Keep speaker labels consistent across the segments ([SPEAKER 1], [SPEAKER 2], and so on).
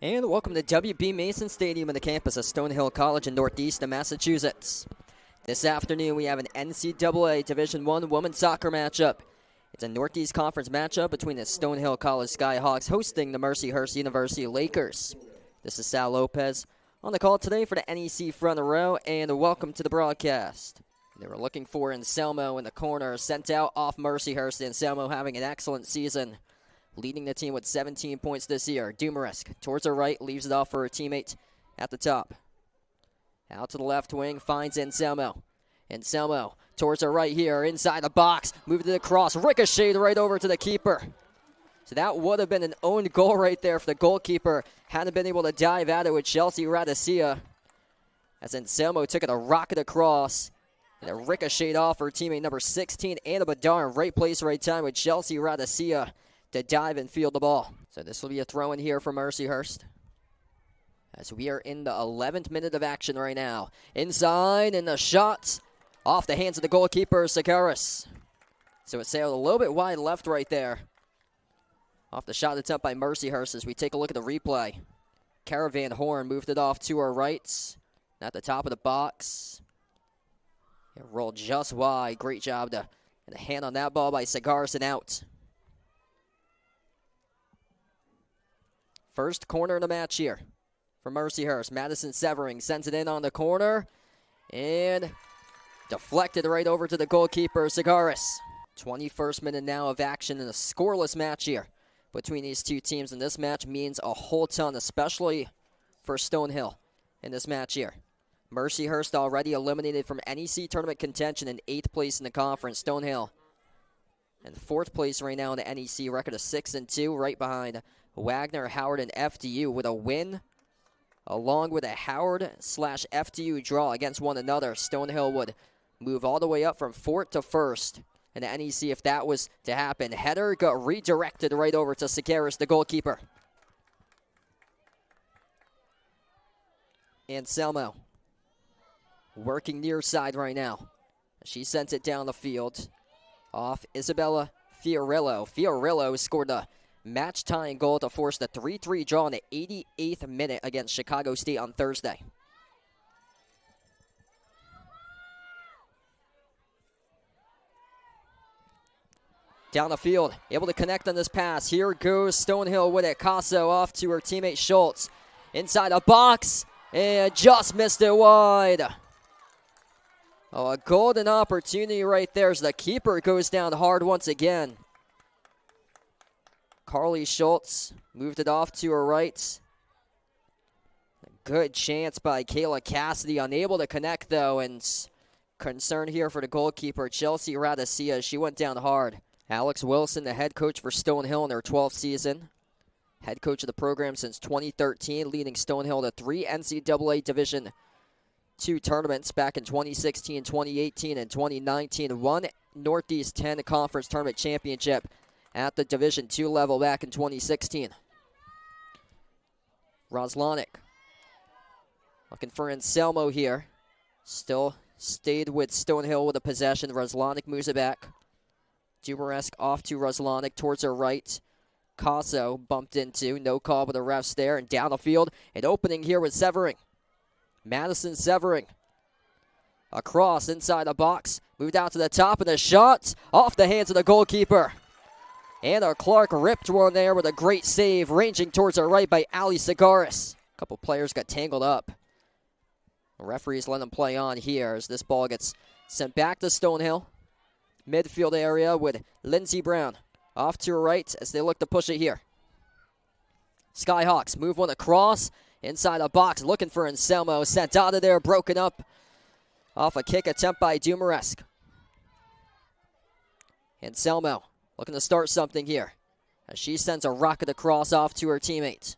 [SPEAKER 1] And welcome to W.B. Mason Stadium on the campus of Stonehill College in northeastern Massachusetts. This afternoon we have an NCAA Division I women's soccer matchup. It's a Northeast Conference matchup between the Stonehill College Skyhawks hosting the Mercyhurst University Lakers. This is Sal Lopez on the call today for the NEC front row, and welcome to the broadcast. They were looking for Anselmo in the corner, sent out off Mercyhurst. Anselmo having an excellent season, leading the team with 17 points this year. Dumarisk towards her right, leaves it off for her teammate at the top. Out to the left wing, finds Anselmo. Anselmo towards her right here, inside the box, moved it across, ricocheted right over to the keeper. So that would have been an own goal right there if the goalkeeper hadn't been able to dive at it with Chelsea Radicea. As Anselmo took it a rocket across, and a ricochet off her teammate number 16, Anna Badar. Right place, right time with Chelsea Radicea to dive and field the ball. So this will be a throw in here for Mercyhurst, as we are in the 11th minute of action right now. Inside, and the shot off the hands of the goalkeeper, Sakaris. So it sailed a little bit wide left right there. Off the shot attempt by Mercyhurst as we take a look at the replay. Caravan Horn moved it off to her right, at the top of the box. It rolled just wide. Great job to get a hand on that ball by Sakaris and out. First corner of the match here for Mercyhurst. Madison Severing sends it in on the corner and deflected right over to the goalkeeper, Sagaris. 21st minute now of action in a scoreless match here between these two teams, and this match means a whole ton, especially for Stonehill in this match here. Mercyhurst already eliminated from NEC tournament contention in 8th place in the conference. Stonehill in 4th place right now in the NEC, record of 6-2, right behind Wagner, Howard, and FDU with a win, along with a Howard/FDU draw against one another. Stonehill would move all the way up from 4th to 1st in the NEC if that was to happen. Header got redirected right over to Sakaris, the goalkeeper. Anselmo working near side right now. She sends it down the field off Isabella Fiorillo. Fiorillo scored a match-tying goal to force the 3-3 draw in the 88th minute against Chicago State on Thursday. Down the field, able to connect on this pass. Here goes Stonehill with it. Casso off to her teammate Schultz. Inside the box, and just missed it wide. Oh, a golden opportunity right there as the keeper goes down hard once again. Carly Schultz moved it off to her right. A good chance by Kayla Cassidy, unable to connect though, and concern here for the goalkeeper, Chelsea Radicea. She went down hard. Alex Wilson, the head coach for Stonehill in their 12th season. Head coach of the program since 2013, leading Stonehill to 3 NCAA Division II tournaments back in 2016, 2018, and 2019. 1 Northeast 10 Conference Tournament Championship at the Division II level back in 2016. Roslanik looking for Anselmo here. Still stayed with Stonehill with the possession. Roslanik moves it back. Dumarisk off to Roslanik towards her right. Casso bumped into. No call with the refs there. And down the field, an opening here with Severing. Madison Severing across inside the box. Moved out to the top, and the shot off the hands of the goalkeeper. Anna Clark ripped one there with a great save, ranging towards her right by Ali Sagaris. A couple players got tangled up. The referees let them play on here as this ball gets sent back to Stonehill. Midfield area with Lindsey Brown off to her right as they look to push it here. Skyhawks move one across inside the box, looking for Anselmo. Sent out of there, broken up off a kick attempt by Dumarisk. Anselmo looking to start something here as she sends a rocket across off to her teammate.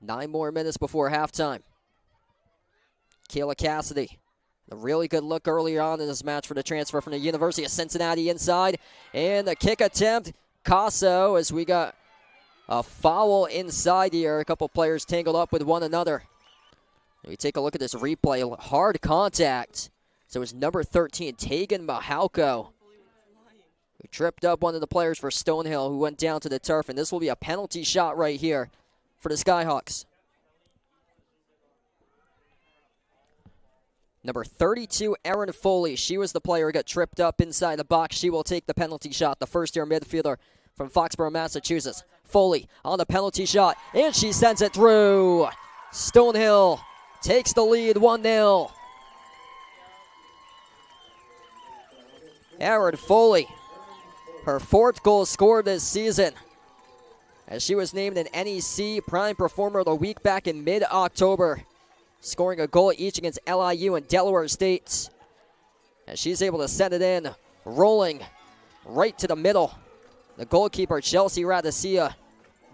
[SPEAKER 1] 9 more minutes before halftime. Kayla Cassidy, a really good look earlier on in this match for the transfer from the University of Cincinnati inside. And the kick attempt, Casso, as we got a foul inside here. A couple players tangled up with one another. We take a look at this replay. Hard contact. So it was number 13, Tegan Mahalko, who tripped up one of the players for Stonehill, who went down to the turf. And this will be a penalty shot right here for the Skyhawks. Number 32, Erin Foley. She was the player who got tripped up inside the box. She will take the penalty shot, the first-year midfielder from Foxborough, Massachusetts. Foley on the penalty shot, and she sends it through. Stonehill takes the lead 1-0. Erin Foley, her 4th goal scored this season, as she was named an NEC Prime Performer of the Week back in mid-October, scoring a goal each against LIU and Delaware State. And she's able to send it in, rolling right to the middle. The goalkeeper, Chelsea Radicea,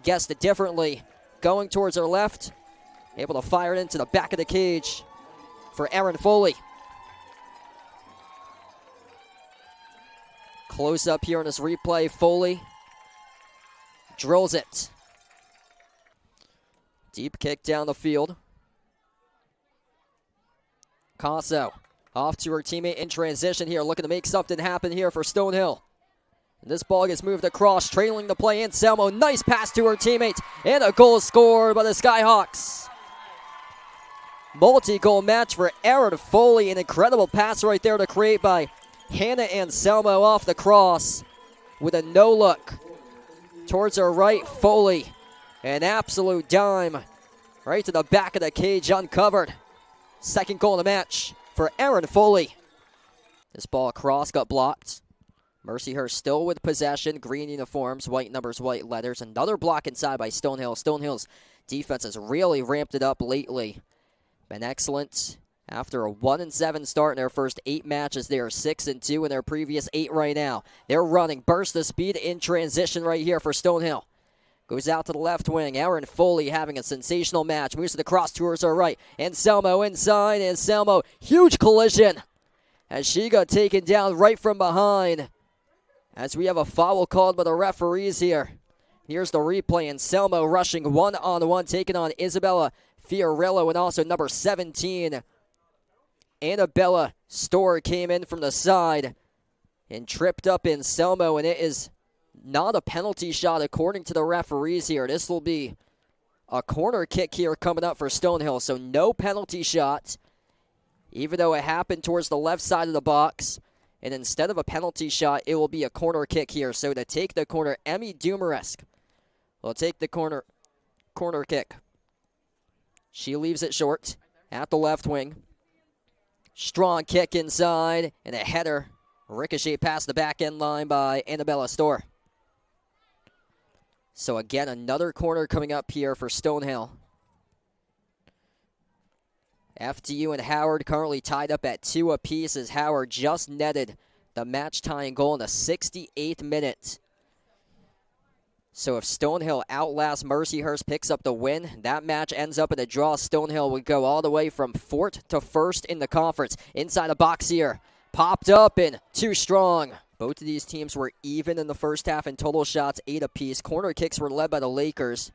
[SPEAKER 1] guessed it differently, going towards her left, able to fire it into the back of the cage for Erin Foley. Close up here on this replay, Foley drills it. Deep kick down the field. Casso off to her teammate in transition here, looking to make something happen here for Stonehill. And this ball gets moved across, trailing the play. Anselmo, nice pass to her teammate, and a goal scored by the Skyhawks. Multi-goal match for Erin Foley. An incredible pass right there to create by Hannah Anselmo off the cross with a no-look towards her right. Foley, an absolute dime right to the back of the cage, uncovered. Second goal of the match for Erin Foley. This ball across got blocked. Mercyhurst still with possession. Green uniforms, white numbers, white letters. Another block inside by Stonehill. Stonehill's defense has really ramped it up lately. Been excellent. After a 1-7 start in their first 8 matches, they are 6-2 in their previous 8 right now. They're running burst of speed in transition right here for Stonehill. Goes out to the left wing. Erin Foley having a sensational match. Moves to the cross towards her right. Anselmo inside. Anselmo, huge collision as she got taken down right from behind. As we have a foul called by the referees here. Here's the replay. Anselmo rushing one-on-one, taking on Isabella Fiorillo, and also number 17, Annabella Storr, came in from the side and tripped up Anselmo, and it is not a penalty shot according to the referees here. This will be a corner kick here coming up for Stonehill, so no penalty shot, even though it happened towards the left side of the box. And instead of a penalty shot, it will be a corner kick here. So to take the corner, Emmy Dumaresque will take the corner kick. She leaves it short at the left wing. Strong kick inside, and a header ricochet past the back end line by Annabella Storr. So again, another corner coming up here for Stonehill. FDU and Howard currently tied up at 2 apiece, as Howard just netted the match-tying goal in the 68th minute. So if Stonehill outlasts Mercyhurst, picks up the win, that match ends up in a draw. Stonehill would go all the way from 4th to 1st in the conference. Inside the box here, popped up and too strong. Both of these teams were even in the first half in total shots, 8 apiece. Corner kicks were led by the Lakers,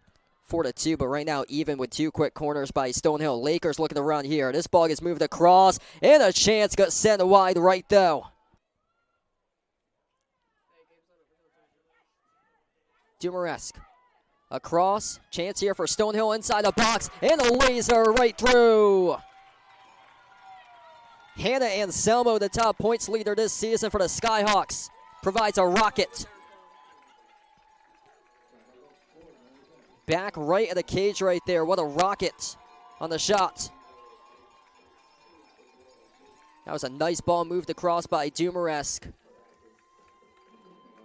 [SPEAKER 1] 4-2, but right now even with 2 quick corners by Stonehill. Lakers looking to run here. This ball gets moved across, and a chance got sent wide right, though. Dumaresque across, chance here for Stonehill inside the box, and a laser right through. Hannah Anselmo, the top points leader this season for the Skyhawks, provides a rocket. Back right of the cage right there. What a rocket on the shot. That was a nice ball moved across by Dumaresque.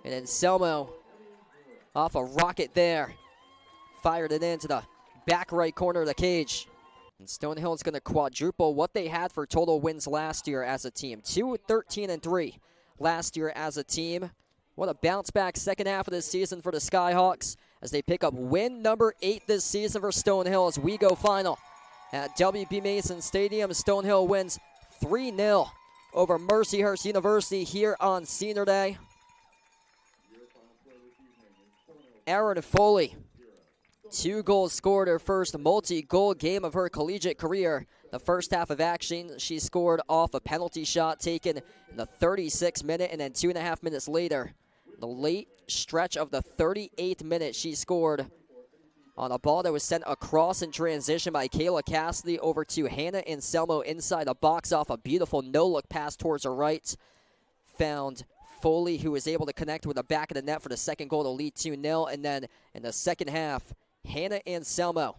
[SPEAKER 1] And Anselmo off a rocket there. Fired it into the back right corner of the cage. And Stonehill is going to quadruple what they had for total wins last year as a team. 2-13-3 last year as a team. What a bounce back second half of this season for the Skyhawks, as they pick up win number 8 this season for Stonehill as we go final at W.B. Mason Stadium. Stonehill wins 3-0 over Mercyhurst University here on Senior Day. Erin Foley, 2 goals scored, her first multi-goal game of her collegiate career. The first half of action, she scored off a penalty shot taken in the 36th minute, and then 2.5 minutes later, the late stretch of the 38th minute, she scored on a ball that was sent across in transition by Kayla Cassidy over to Hannah Anselmo inside the box off a beautiful no-look pass towards her right. Found Foley, who was able to connect with the back of the net for the second goal to lead 2-0. And then in the second half, Hannah Anselmo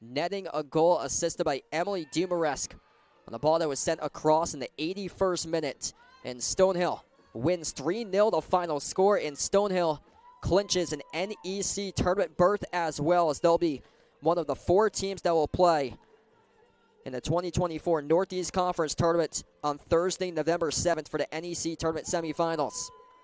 [SPEAKER 1] netting a goal assisted by Emily Dumaresque on a ball that was sent across in the 81st minute. And Stonehill wins 3-0 the final score, and Stonehill clinches an NEC tournament berth as well, as they'll be one of the 4 teams that will play in the 2024 Northeast Conference Tournament on Thursday, November 7th for the NEC Tournament semifinals.